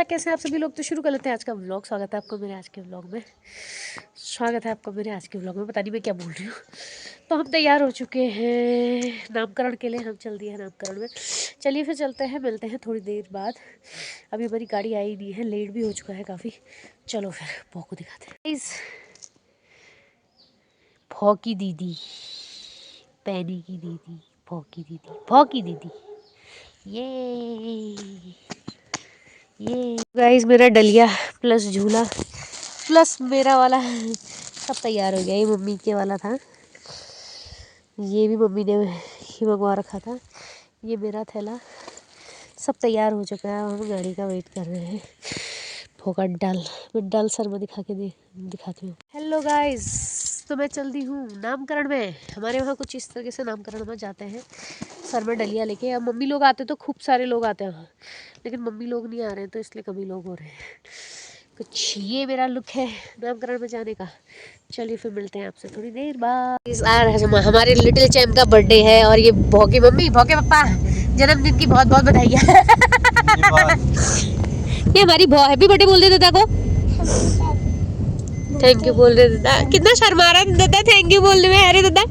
कैसे हैं आप सभी लोग। तो शुरू कर लेते हैं आज का व्लॉग। स्वागत है आपको मेरे आज के व्लॉग में। पता नहीं मैं क्या बोल रही हूँ। तो हम तैयार हो चुके हैं नामकरण के लिए। हम चल दिए हैं नामकरण में। चलिए फिर चलते हैं, मिलते हैं थोड़ी देर बाद। अभी हमारी गाड़ी आई नहीं है, लेट भी हो चुका है काफ़ी। चलो फिर भौ को दिखाते हैं। भौ की दीदी, पैनी की दीदी, भौ की दीदी। ये गाइस मेरा डलिया प्लस झूला प्लस मेरा वाला सब तैयार हो गया। ये मम्मी के वाला था, ये भी मम्मी ने ही मंगवा रखा था। ये मेरा थैला सब तैयार हो चुका है। हम गाड़ी का वेट कर रहे हैं। फोका डाल सर में दिखाती हूँ। हेलो गाइस, तो मैं चल दी हूँ नामकरण में। हमारे वहाँ कुछ इस तरीके से नामकरण में जाते हैं, सर में डलिया लेके। अब मम्मी लोग आते तो खूब सारे लोग आते हैं वहाँ, लेकिन मम्मी लोग नहीं आ रहे हैं तो इसलिए कम ही लोग हो रहे हैं। कुछ ये मेरा लुक है नामकरण में जाने का। चलिए फिर मिलते हैं आपसे थोड़ी देर बाद। हमारे लिटिल चैम्प का बर्थडे है और ये भौके मम्मी भौके पापा जन्मदिन की बहुत बहुत बधाई है। ये हमारी हैप्पी बर्थडे बोल दे दादा को। थैंक यू बोल रहे दादा। कितना शर्मा रहा है दादा थैंक यू बोलने में। अरे दादा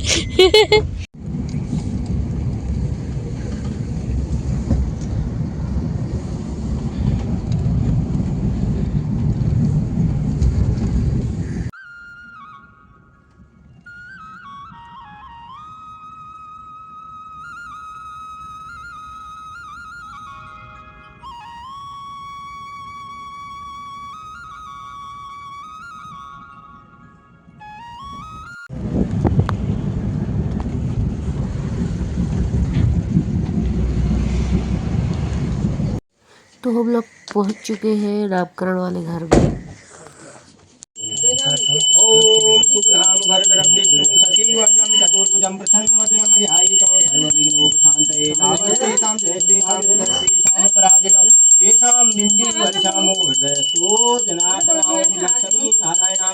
तो हम लोग पहुंच चुके हैं नामकरण वाले घर में। ओम शुक्लां वरदरं विष्णुं शशिवर्णं चतुर्भुजं प्रसन्नवदनं ध्यायेत् सर्वविघ्नोपशान्तये। तावदेतां जयतेतां जगत्तेषां पराजय येषां बिन्दिवर्षामो हृदयस्थो जनार्दनां लक्ष्मी नारायणां।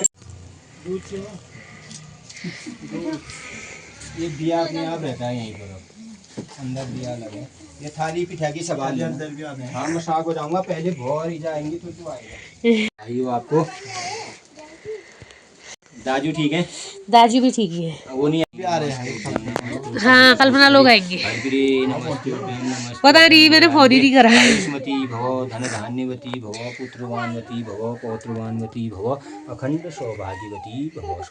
ये दिया अपने आप रहता है यहीं पर, अंदर दिया लगे। ये थाली पिठा की सवाल है। हाँ मैं शाक हो जाऊंगा, पहले भौर ही जाएंगे तो तू आएगा। आइयो आपको दाजू ठीक है? दाजू भी ठीक ही है। वो नहीं आ रहे हैं। हाँ कल्पना लोग आएंगे। पता नहीं मैंने फोन ही नहीं करा। आयुष्मती भव, धन धान्यवती भव, पुत्रवानवती भव, पौत्रवानवती भव, अखंड सौभाग्यवती भव।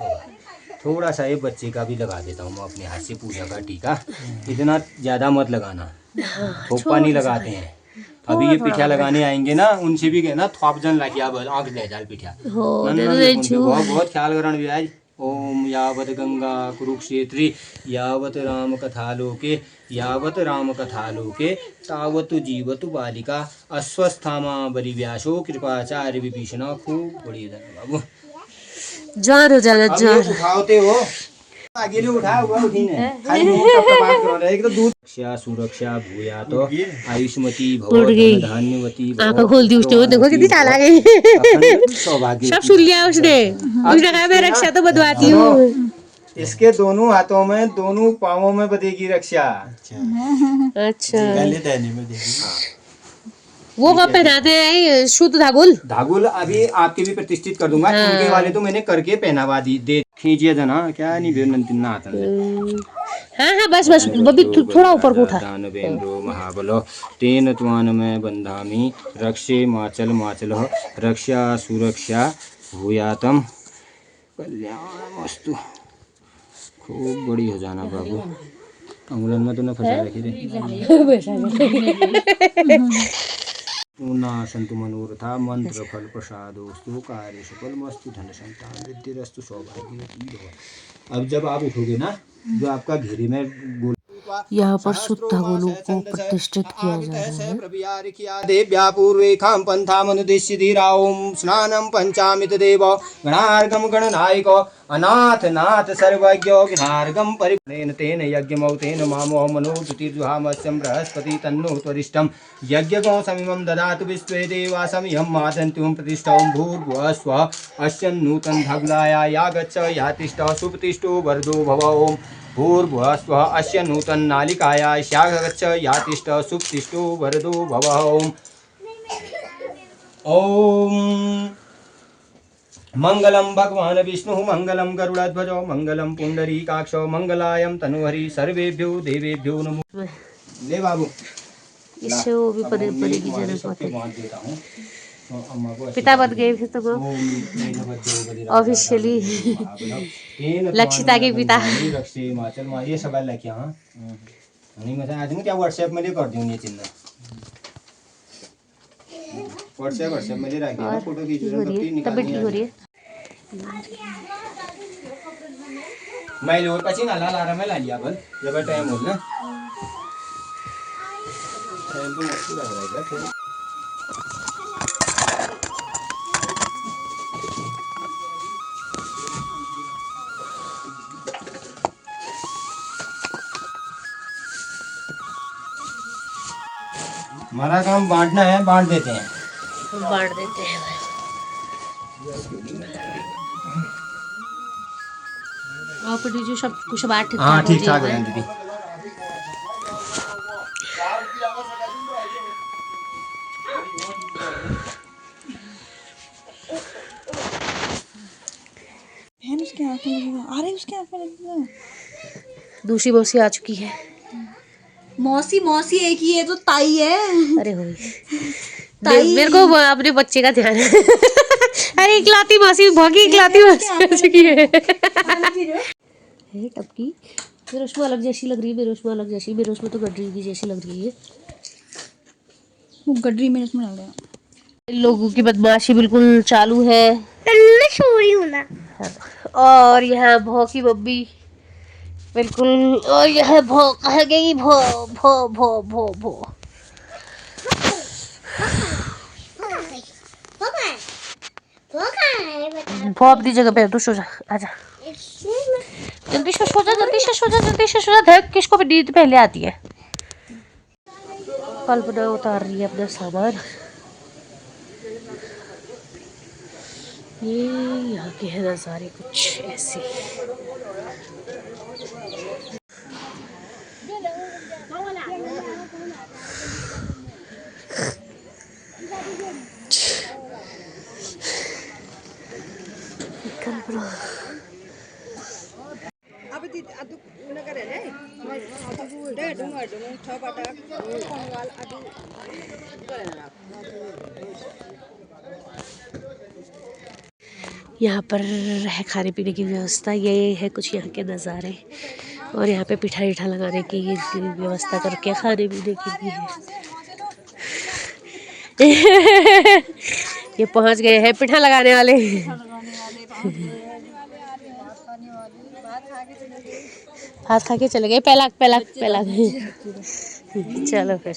थोड़ा सा ये बच्चे का भी लगा देता हूँ मैं अपने हाथ से पूजा का टीका। इतना ज़्यादा मत लगाना, थोपा नहीं लगाते हैं। अभी ये पिठा लगाने आएंगे ना, उनसे भी कहना थोपजन लाखिया आँख ले जाल पिठा। बहुत ख्याल करण भी आज। ओम यावत गंगा कुरुक्षेत्री यावत राम कथा लोके तावत जीवतु बालिका अस्वस्थामा बलिव्यासो कृपाचार्य विभीषण। खूब बढ़िया बाबू जान हो जाना जान। उठाते हो आगे उठा हुआ उठी ने खाली मुंह टपटपात करो रे। एक तो दूध रक्षा सुरक्षा भूया तो आयुष्मती भव, धन धान्यवती भव। आंखें खोल दी उसने, देखो कितनी चालाक है। सब सुन लिया उसने कहा मैं रक्षा तो बदवाती हूँ। इसके दोनों हाथों में, दोनों पाँवों में बदेगी रक्षा। अच्छा वो कब पहनाते हैं शुद्ध धागुल अभी आपके भी प्रतिष्ठित कर दूंगा। हाँ। इनके वाले तो मैंने करके पहनावा दी दे खींचिए जना क्या नहीं बेनंतिना आता है। हाँ बस बबी थोड़ा ऊपर को उठा। दानवेंद्रो महाबलो तेन त्वान में बंधामी रक्षे माचल रक्षा सुरक्षा भूयातम कल्याणमस्तु। खूब बड़ी हो जाना बाबू। अंगुलन में तूने फंसा रखी पूर्णा संतु मनोरथा मंत्र फल प्रसादोस्तु कार्य सफल मस्तु धन संतान वृद्धिरस्तु सौभाग्यवती भव। अब जब आप उठोगे ना, जो आपका घेरे में गोल यहाँ पर शुद्ध धागों को प्रतिष्ठित किया जा रहा है। देव्या पूर्वेखां पंथामनुदिश्य धीराओं स्नानं पंचामित देव गणार्गम गणनायक अनाथ नाथ सर्वज्ञ विनार्गम परिप्रेण तेन यज्ञमौ तेन मामो मनो ज्योतिर्जुहामस्यं बृहस्पति तन्नो त्वरिष्ठं यज्ञगो समिमं ददातु विश्वे देवा समियं मादन्त्युं प्रतिष्ठं भूर्भुवः स्वः अस्य नूतन धगलाया या गच्छ या तिष्ठ सुप्रतिष्ठो वरदो भव। ओम भूर्भुवः स्वः अस्य नूतन नालिकाया श्यागच्छ या तिष्ठ सुप्रतिष्ठो वरदो भव। ओम ओम मंगलम भगवान विष्णु मंगलम गरुड़ध्वजो मंगलम पुंडरीकाक्षो मंगलायम तनुहरि सर्वेभ्यो देवेभ्यो नमो। ले बाबू इससे वो भी पनीर पनीर की जरूरत सबके होती बांट देता हूँ। तो अम्मा को पिता बन गए फिर तो ऑफिशियली लक्षिता के पिता। रक्षी हिमाचल में ये सब लेके हाँ नहीं मतलब आज मैं क्या व्हाट्सएप में ले कर दूँ ये चिन्ह व्हाट्सएप में ले रखिए ना फोटो खींच हो रही है तबीयत ठीक हो रही है। मैं लोर पची ना ला रहा मैं ला लिया बल जब टाइम हो ना टाइम तो मस्त लग रहा है। हमारा काम बांटना है बांट देते हैं हम बांट देते हैं। आप दीजिए सब कुछ बात ठीक हाँ ठीक ठाक है है दीदी। उसके आँख में लगेगा। अरे उसके आँख में लगेगा। दूसरी मौसी आ चुकी है। मौसी मौसी एक ही है तो ताई है। अरे हो मेरे को अपने बच्चे का ध्यान है। अरे इकलौती मौसी भोगी इकलौती मौसी आ चुकी है। टपकी बेरोशमा अलग जैसी लग रही है। बेरोशमा अलग जैसी बेरोशमा तो गडरी की जैसी लग रही है। वो गडरी में इसमें लग रहा है। इन लोगों की बदमाशी बिल्कुल चालू है। और यहाँ भौ की बब्बी बिल्कुल और यह भौ कह गई भौ भौ भौ भौ भौ। भौ अपनी जगह पे तू सो जा आजा जल्दी से सो जा जल्दी से सो जा जल्दी से सो जा। देख किसको भी नींद पहले आती है। कल्पना उतार रही है अपना सामान। ये यहाँ के है नज़ारे कुछ ऐसे। यहाँ पर है खाने पीने की व्यवस्था। ये है कुछ यहाँ के नज़ारे और यहाँ पे पिठा विठा लगाने की व्यवस्था करके खाने पीने की भी है। ये पहुँच गए हैं पिठा लगाने वाले। हाथ खा के चले गए पहला पहला पहला। चलो फिर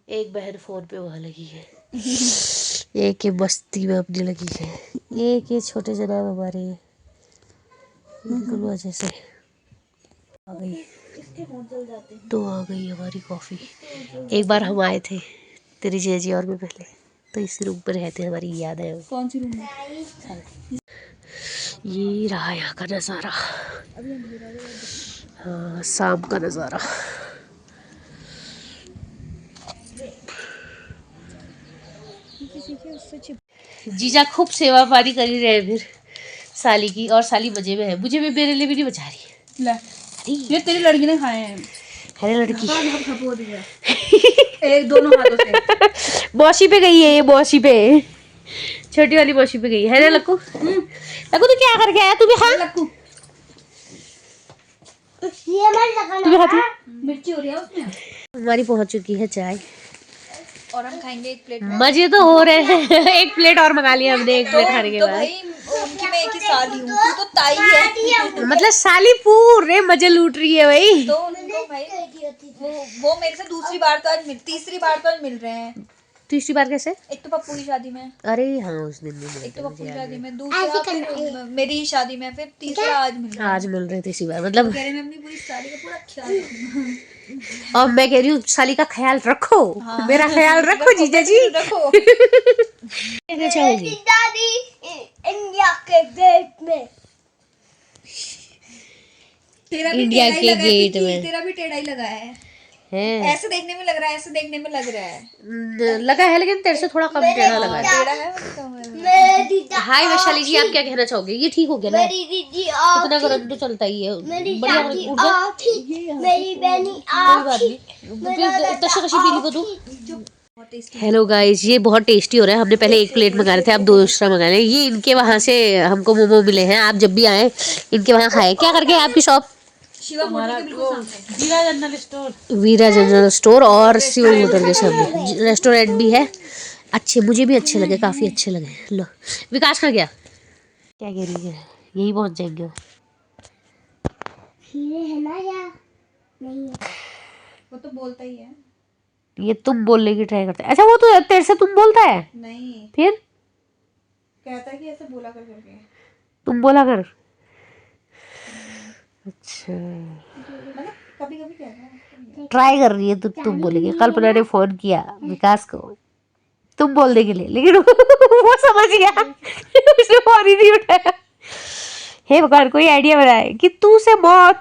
एक बहन फोन पे वहाँ लगी है। एक ये बस्ती में अपनी लगी है। एक ये छोटे जनाब हमारे बिल्कुल वजह से आ गई तो आ गई हमारी कॉफ़ी। एक बार हम आए थे तेरी जीजी और मैं पहले तो इसी रूम पर रहते हमारी याद है। कौन सी रूम में? ये रहा यहाँ का नज़ारा। हाँ शाम का नज़ारा। जीजा खूब सेवा पानी कर ही रहे फिर साली की और साली मजे में है। मुझे भी मेरे लिए भी नहीं बचा रही। ले ये तेरी लड़की ने खाए हैं। अरे लड़की एक दोनों हाथों से बॉसी पे गई है ये बॉसी पे छोटी वाली बॉसी पे गई है ना लक्कू। लक्कू तू क्या करके आया? तू भी खा लक्कू तू भी खाती। मिर्ची हो रही है उसमें। हमारी पहुंच चुकी है चाय और हम खाएंगे एक प्लेट। मजे तो हो रहे हैं। एक प्लेट और मंगा लिया हमने। एक प्लेट खाने के तो बाद भाई उनकी मैं एक ही साली हूँ। तू तो ताई है। मतलब साली पूरे मजे लूट रही है भाई। तो उनको भाई वो मेरे से दूसरी बार तो आज तीसरी बार तो आज मिल रहे हैं। तीसरी बार कैसे? एक तो पप्पू की शादी में। अरे हाँ उस दिन भी एक तो पप्पू की शादी में दूसरा फिर मेरी शादी में फिर तीसरा आज मिल रहा है। आज मिल रहे थे इसी बार मतलब कह रहे मैं अपनी पूरी साली का पूरा ख्याल रखूंगा। और मैं कह रही हूँ साली का ख्याल रखो। हाँ। मेरा ख्याल रखो जीजा जी। रखो। क्या चाहोगी? इंडिया के गेट में तेरा भी इंडिया टेढ़ा ही के लगा है गेट पिंकी, में। तेरा भी टेढ़ा ही लगा है। है। ऐसे देखने में लग रहा है, ऐसे देखने में लग रहा है। लगा है लेकिन तेरे से थोड़ा कम टेढ़ा लगा है। टेढ़ा है मतलब। मेरी हाय वैशाली जी, आप क्या कहना चाहोगे? ये ठीक हो गया ना? दीदी इतना गरम तो चलता ही है। मेरी बढ़िया दादी उठ जा। मेरी बहनी कोई बात नहीं, फिर तशी तशी पी ली को तू। हेलो गाइस, ये बहुत टेस्टी हो रहा है। हमने पहले एक प्लेट मंगा रहे थे, अब दूसरा मंगा रहे हैं। ये इनके वहाँ से हमको मोमो मिले हैं। आप जब भी आए इनके वहाँ खाए। क्या करके है आपकी शॉप? शिवा मोटर के बिल्कुल सामने। वीरा जनरल स्टोर और शिव होटल के सामने रेस्टोरेंट भी है। अच्छे, मुझे भी अच्छे लगे, काफी अच्छे लगे। लो, विकास कहाँ गया? क्या कह रही है? यही पहुंच जाएंगे। खीरे है ना या नहीं है? वो तो बोलता ही है। ये तुम बोलने की ट्राई करते हैं। अच्छा, वो तो तेरे से तुम बोलता है, नहीं, फिर कहता है कि ऐसे बोला कर करके। तुम बोला कर। अच्छा, मतलब कभी कभी कहता है। ट्राई कर रही है तो तुम बोलेगी। कल्पना ने फोन किया विकास को तुम बोलने के लिए, लेकिन वो समझ गया, उसने फोन ही नहीं उठाया। हे भगवान, कोई आइडिया बनाए कि तू से मौ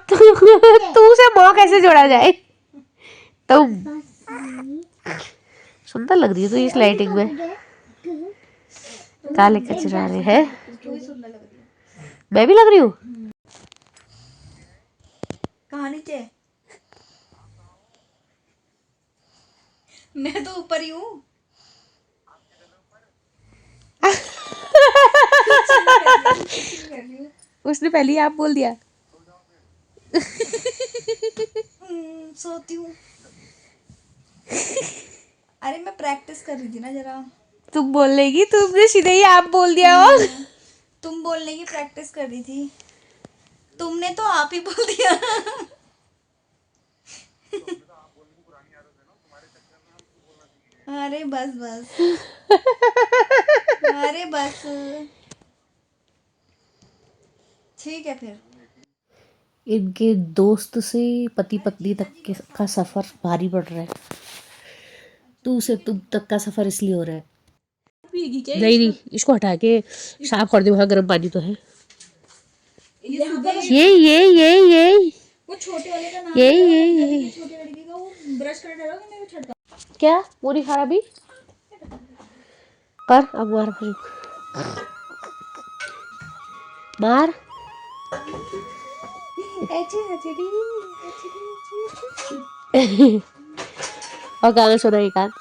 कैसे जोड़ा जाए। तुम सुंदर लग रही है तो इस लाइटिंग में। काले कचरा रहे हैं। क्यों ही सुंदर लग रही है। मैं भी लग रही हूँ। कहाँ नीचे? मैं तो ऊपर ही हूँ। उसने पहले ही आप बोल दिया। सोती हूँ। अरे मैं प्रैक्टिस कर रही थी ना जरा। तुम बोल लेगी, तुमने सीधे ही आप बोल दिया। हो तुम बोलने की प्रैक्टिस कर रही थी, तुमने तो आप ही बोल दिया। अरे बस बस। अरे बस। ठीक है फिर। इनके दोस्त से पति पत्नी तक का सफर भारी पड़ रहा है। तू से तुम तक का सफर इसलिए हो रहा है। नहीं, इसको हटा के साफ कर दे। वहाँ गर्म पानी तो है। ये वो छोटे वाले का नाम ये छोटी लड़की का वो ब्रश कर डालो कि मेरे को छटका। क्या वो नहीं खा रहा अभी? कर अब मार। और गाना सुना एक आध।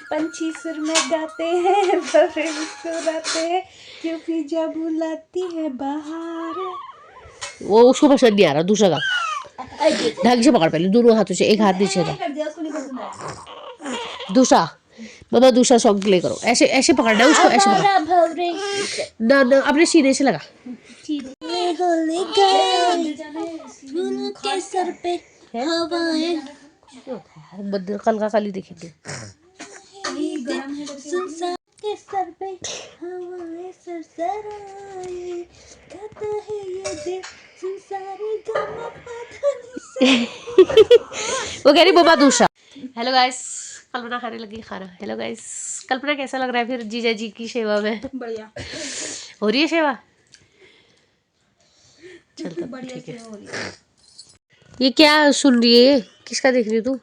पंछी सुर में गाते हैं, बड़े मुस्कुराते हैं, क्योंकि जब बुलाती है बाहर। वो उसको पसंद नहीं आ रहा। दूसरा गा, ढंग से पकड़ पहले दोनों हाथों से। एक हाथ नीचे था। कर दिया उसको, नहीं पसंद आया। दूसरा मामा, दूसरा सॉन्ग प्ले करो। ऐसे ऐसे पकड़ना है उसको, ऐसे पकड़। ना ना, अपने सीने से लगा। के सर पे हवाएं बंदर कल का कल ही देखेंगे। के सर पे हवाएं सरसराए, कहता है ये दिल संसारी गम पधनी से। वो कह रही बोबा दूसरा। हेलो गाइस, कल्पना खाने लगी खाना। हेलो गाइस, कल्पना कैसा लग रहा है फिर जीजा जी की सेवा में? बढ़िया हो रही है सेवा? चल तब बढ़िया ठीक है। सेवा हो रही है। ये क्या सुन रही है? किसका देख रही है तू?